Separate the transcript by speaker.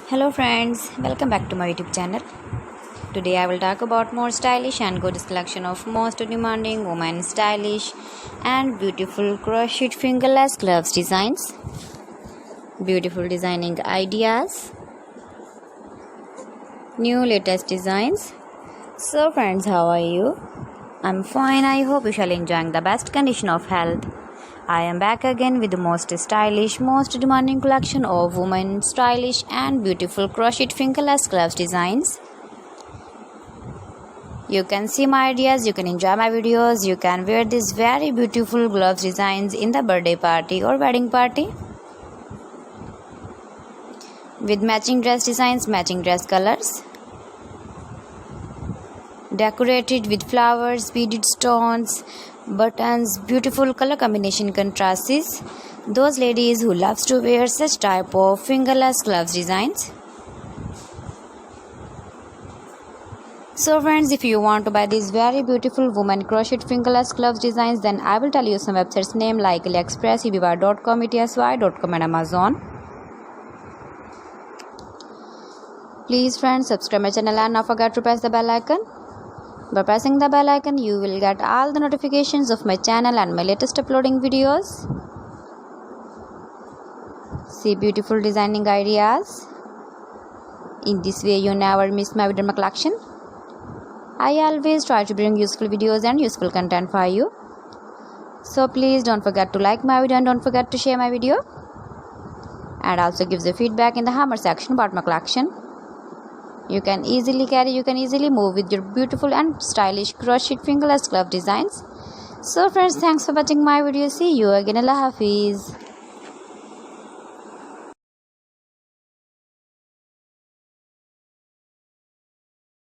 Speaker 1: Hello friends, welcome back to my YouTube channel. Today I will talk about more stylish and gorgeous collection of most demanding women stylish and beautiful crochet fingerless gloves designs. Beautiful designing ideas. New latest designs. So friends, how are you? I'm fine. I hope you shall enjoying the best condition of health. I am back again with the most stylish, most demanding collection of women stylish and beautiful crochet fingerless gloves designs. You can see my ideas, you can enjoy my videos, you can wear these very beautiful gloves designs in the birthday party or wedding party. With matching dress designs, matching dress colors. Decorated with flowers, beaded stones, buttons, beautiful color combination contrasts. Those ladies who loves to wear such type of fingerless gloves designs. So friends, if you want to buy these very beautiful woman crochet fingerless gloves designs, then I will tell you some websites name like AliExpress, eBay.com, etsy.com and Amazon. Please friends, subscribe my channel and not forget to press the bell icon. By pressing the bell icon, you will get all the notifications of my channel and my latest uploading videos. See beautiful designing ideas. In this way, you never miss my video collection. I always try to bring useful videos and useful content for you. So please don't forget to like my video and don't forget to share my video. And also give the feedback in the hammer section about my collection. You can easily carry, you can easily move with your beautiful and stylish crochet fingerless glove designs. So friends, thanks for watching my video. See you again. Allah Hafiz.